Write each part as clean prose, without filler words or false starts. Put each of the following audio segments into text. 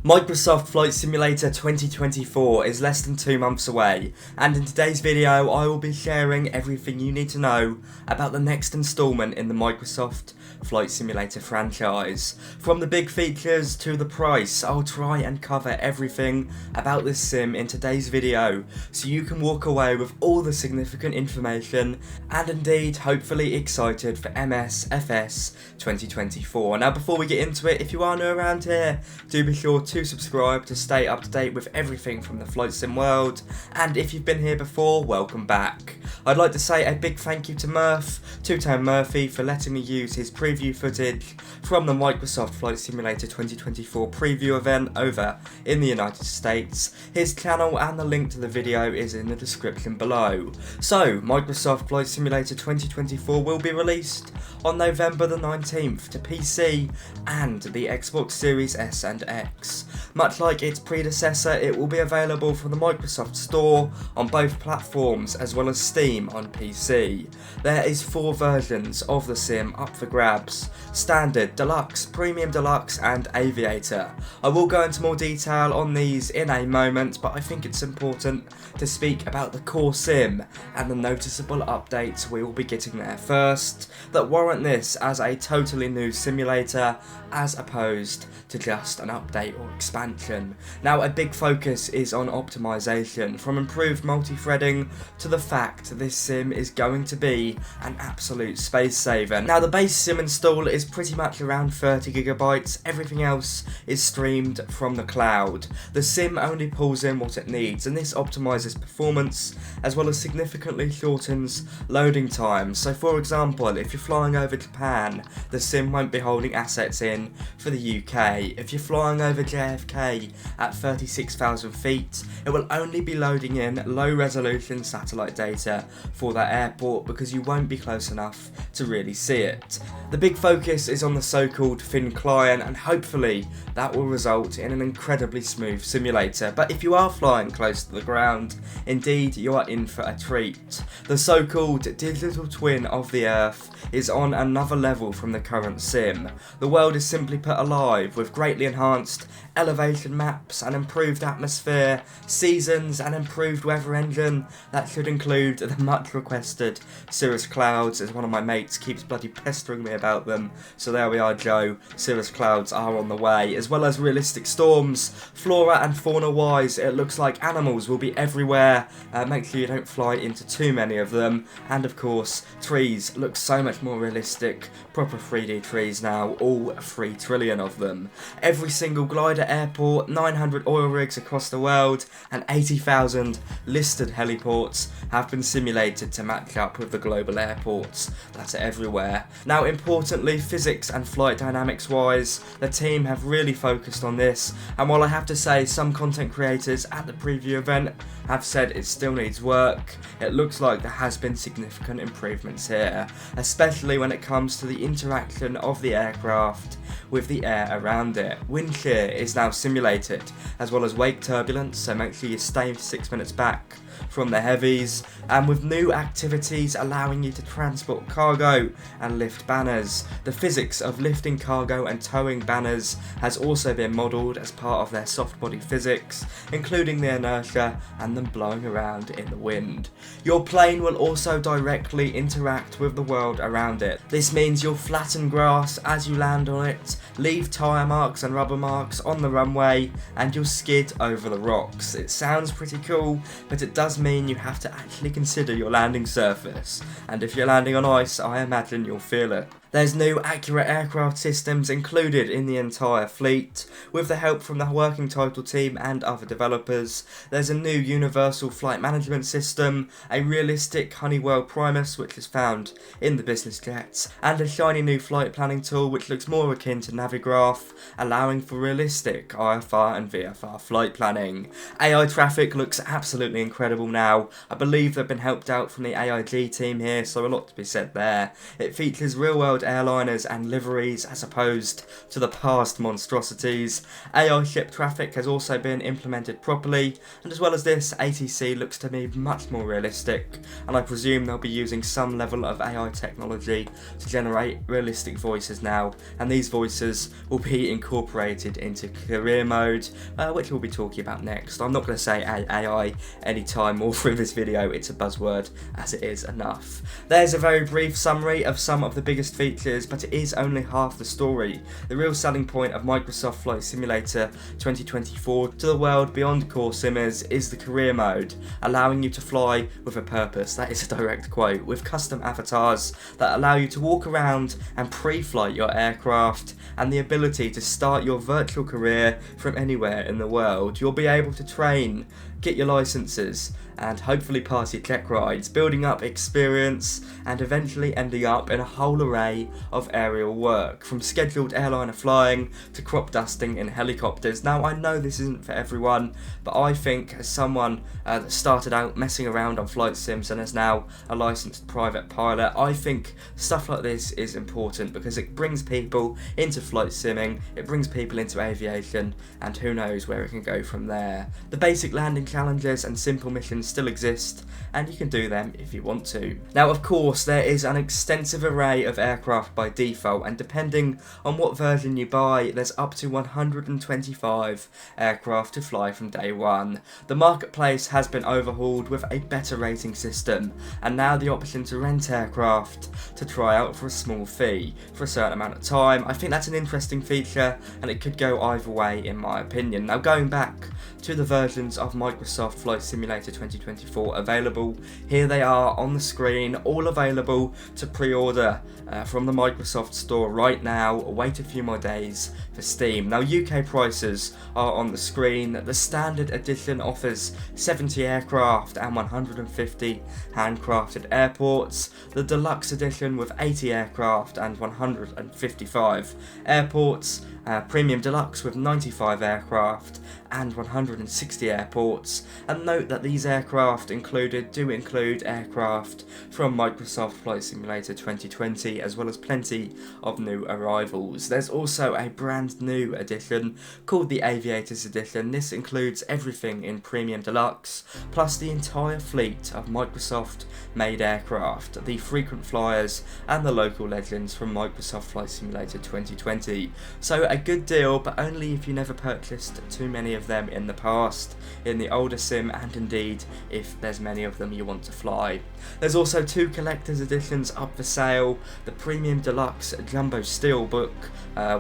Microsoft Flight Simulator 2024 is less than 2 months away, and in today's video I will be sharing everything you need to know about the next installment in the Microsoft Flight Simulator franchise. From the big features to the price, I'll try and cover everything about this sim in today's video, so you can walk away with all the significant information and indeed hopefully excited for MSFS 2024. Now before we get into it, if you are new around here, do be sure to subscribe to stay up to date with everything from the flight sim world, and if you've been here before, welcome back. I'd like to say a big thank you to Murph, Two-Tone Murphy, for letting me use his preview footage from the Microsoft Flight Simulator 2024 preview event over in the United States. His channel and the link to the video is in the description below. So, Microsoft Flight Simulator 2024 will be released on November the 19th to PC and the Xbox Series S and X. Much like its predecessor, it will be available from the Microsoft Store on both platforms as well as Steam on PC. There is 4 versions of the sim up for grabs: Standard, Deluxe, Premium Deluxe and Aviator. I will go into more detail on these in a moment, but I think it's important to speak about the core sim and the noticeable updates we will be getting there first that warrant this as a totally new simulator as opposed to just an update or expansion. Now, a big focus is on optimization, from improved multi-threading to the fact this sim is going to be an absolute space saver. Now, the base sim install is pretty much around 30 gigabytes, everything else is streamed from the cloud. The sim only pulls in what it needs, and this optimizes performance as well as significantly shortens loading times. So for example, if you're flying over Japan, the sim won't be holding assets in for the UK. If you're flying over JFK at 36,000 feet, it will only be loading in low resolution satellite data for that airport because you won't be close enough to really see it. The big focus is on the so-called thin client, and hopefully that will result in an incredibly smooth simulator. But if you are flying close to the ground, indeed you are in for a treat. The so-called digital twin of the Earth is on another level from the current sim. The world is simply put alive with greatly enhanced elevation maps, an improved atmosphere, seasons, and improved weather engine that should include the much requested cirrus clouds, as one of my mates keeps bloody pestering me about them. So there we are, Joe, cirrus clouds are on the way, as well as realistic storms. Flora and fauna wise, it looks like animals will be everywhere. Make sure you don't fly into too many of them, and of course trees look so much more realistic, proper 3D trees now, all 3 trillion of them. Every single glider airport, 900 oil rigs across the world, and 80,000 listed heliports have been simulated to match up with the global airports that are everywhere. Now importantly, physics and flight dynamics wise, the team have really focused on this, and while I have to say some content creators at the preview event have said it still needs work, it looks like there has been significant improvements here, especially when it comes to the interaction of the aircraft with the air around it. Wind shear is now simulated, as well as wake turbulence, so make sure you stay 6 minutes back from the heavies, and with new activities allowing you to transport cargo and lift banners. The physics of lifting cargo and towing banners has also been modelled as part of their soft body physics, including the inertia and them blowing around in the wind. Your plane will also directly interact with the world around it. This means you'll flatten grass as you land on it, leave tyre marks and rubber marks on the runway, and you'll skid over the rocks. It sounds pretty cool, but it does mean you have to actually consider your landing surface, and if you're landing on ice, I imagine you'll feel it. There's new accurate aircraft systems included in the entire fleet, with the help from the working title team and other developers. There's a new universal flight management system, a realistic Honeywell Primus which is found in the business jets, and a shiny new flight planning tool which looks more akin to Navigraph, allowing for realistic IFR and VFR flight planning. AI traffic looks absolutely incredible now. I believe they've been helped out from the AIG team here, so a lot to be said there. It features real world airliners and liveries as opposed to the past monstrosities. AI ship traffic has also been implemented properly, and as well as this, ATC looks to me much more realistic, and I presume they'll be using some level of AI technology to generate realistic voices now, and these voices will be incorporated into career mode, which we'll be talking about next. I'm not going to say AI anytime more through this video, it's a buzzword as it is enough. There's a very brief summary of some of the biggest features, but it is only half the story. The real selling point of Microsoft Flight Simulator 2024 to the world beyond core simmers is the career mode, allowing you to fly with a purpose. That is a direct quote, with custom avatars that allow you to walk around and pre-flight your aircraft, and the ability to start your virtual career from anywhere in the world. You'll be able to train, get your licenses, and hopefully pass your check rides, building up experience and eventually ending up in a whole array of aerial work, from scheduled airliner flying to crop dusting in helicopters. Now, I know this isn't for everyone, but I think as someone that started out messing around on flight sims and is now a licensed private pilot, I think stuff like this is important because it brings people into flight simming, it brings people into aviation, and who knows where it can go from there. The basic landing challenges and simple missions still exist, and you can do them if you want to. Now, of course, there is an extensive array of aircraft by default, and depending on what version you buy, there's up to 125 aircraft to fly from day one. The marketplace has been overhauled with a better rating system, and now the option to rent aircraft to try out for a small fee for a certain amount of time. I think that's an interesting feature, and it could go either way in my opinion. Now, going back to the versions of Microsoft Flight Simulator 2024 available, here they are on the screen, all available to pre-order from the Microsoft store right now. Wait a few more days for Steam. Now, UK prices are on the screen. The standard edition offers 70 aircraft and 150 handcrafted airports. The deluxe edition with 80 aircraft and 155 airports. Premium Deluxe with 95 aircraft and 160 airports, and note that these aircraft do include aircraft from Microsoft Flight Simulator 2020, as well as plenty of new arrivals. There's also a brand new edition called the Aviators Edition. This includes everything in Premium Deluxe, plus the entire fleet of Microsoft made aircraft, the frequent flyers and the local legends from Microsoft Flight Simulator 2020. So a good deal, but only if you never purchased too many of them in the past, in the older sim, and indeed if there's many of them you want to fly. There's also two collector's editions up for sale: the Premium Deluxe Jumbo Steelbook,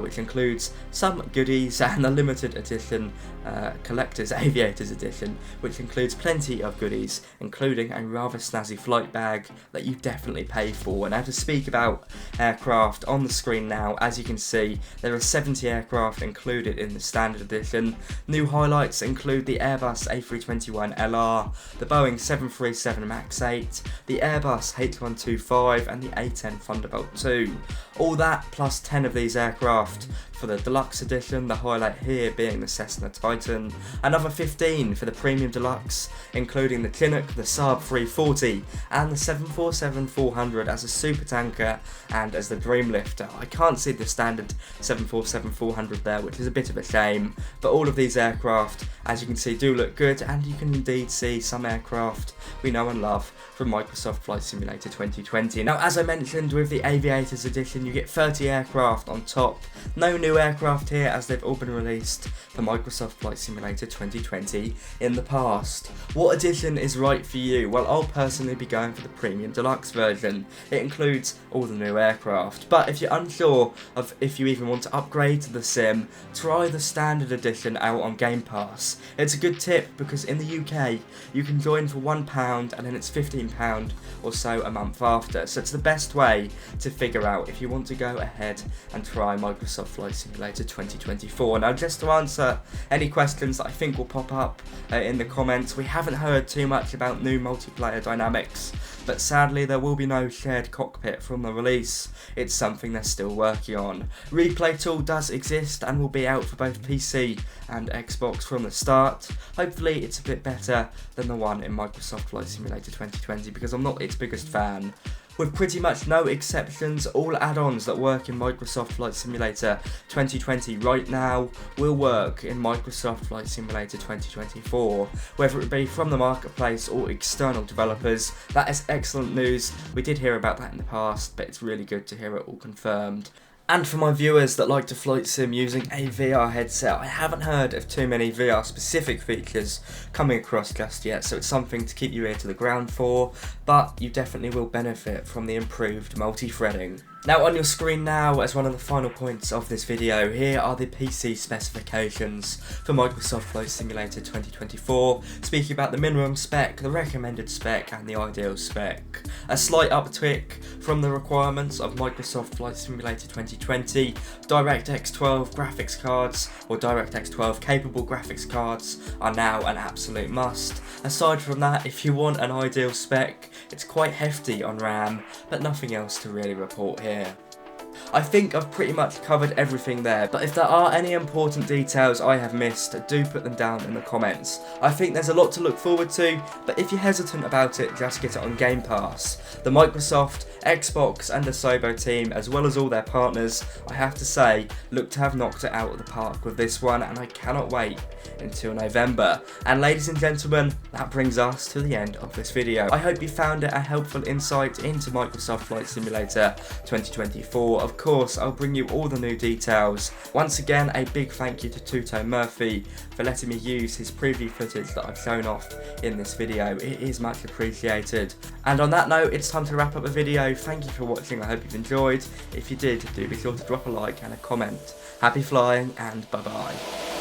which includes some goodies, and the limited edition Collector's Aviators Edition, which includes plenty of goodies, including a rather snazzy flight bag that you definitely pay for. Now, to speak about aircraft on the screen now, as you can see, there are 70 aircraft included in the standard edition. New highlights include the Airbus A321LR, the Boeing 737 MAX 8, the Airbus H125 and the A10 Thunderbolt II. All that plus 10 of these aircraft for the Deluxe Edition, the highlight here being the Cessna Titan, another 15 for the Premium Deluxe, including the Chinook, the Saab 340 and the 747-400 as a super tanker and as the Dreamlifter. I can't see the standard 747-400 there, which is a bit of a shame, but all of these aircraft, as you can see, do look good, and you can indeed see some aircraft we know and love from Microsoft Flight Simulator 2020. Now, as I mentioned, with the Aviators Edition, you get 30 aircraft on top. No new aircraft here, as they've all been released for Microsoft Flight Simulator 2020 in the past. What edition is right for you? Well, I'll personally be going for the Premium Deluxe version. It includes all the new aircraft, but if you're unsure of if you even want to upgrade to the sim, try the Standard Edition out on Gamepass. It's a good tip because in the UK, you can join for £1 and then it's £15 or so a month after, so it's the best way to figure out if you want to go ahead and try Microsoft Flight Simulator 2024. Now, just to answer any questions that I think will pop up in the comments, we haven't heard too much about new multiplayer dynamics, but sadly there will be no shared cockpit from the release. It's something they're still working on. Replay tool does exist and will be out for both PC and Xbox from the start. Hopefully it's a bit better than the one in Microsoft Flight Simulator 2020, because I'm not its biggest fan. With pretty much no exceptions, all add-ons that work in Microsoft Flight Simulator 2020 right now will work in Microsoft Flight Simulator 2024, whether it be from the marketplace or external developers. That is excellent news. We did hear about that in the past, but it's really good to hear it all confirmed. And for my viewers that like to flight sim using a VR headset, I haven't heard of too many VR specific features coming across just yet, so it's something to keep your ear to the ground for, but you definitely will benefit from the improved multi-threading. Now on your screen now, as one of the final points of this video, here are the PC specifications for Microsoft Flight Simulator 2024, speaking about the minimum spec, the recommended spec and the ideal spec. A slight uptick from the requirements of Microsoft Flight Simulator 2020, DirectX 12 graphics cards or DirectX 12 capable graphics cards are now an absolute must. Aside from that, if you want an ideal spec, it's quite hefty on RAM, but nothing else to really report here. I think I've pretty much covered everything there, but if there are any important details I have missed, do put them down in the comments. I think there's a lot to look forward to, but if you're hesitant about it, just get it on Game Pass. The Microsoft, Xbox and Asobo team, as well as all their partners, I have to say, look to have knocked it out of the park with this one, and I cannot wait until November. And ladies and gentlemen, that brings us to the end of this video. I hope you found it a helpful insight into Microsoft Flight Simulator 2024. Of course, I'll bring you all the new details. Once again, a big thank you to Tuto Murphy for letting me use his preview footage that I've shown off in this video. It is much appreciated. And on that note, it's time to wrap up the video. Thank you for watching. I hope you've enjoyed. If you did, do be sure to drop a like and a comment. Happy flying and bye bye.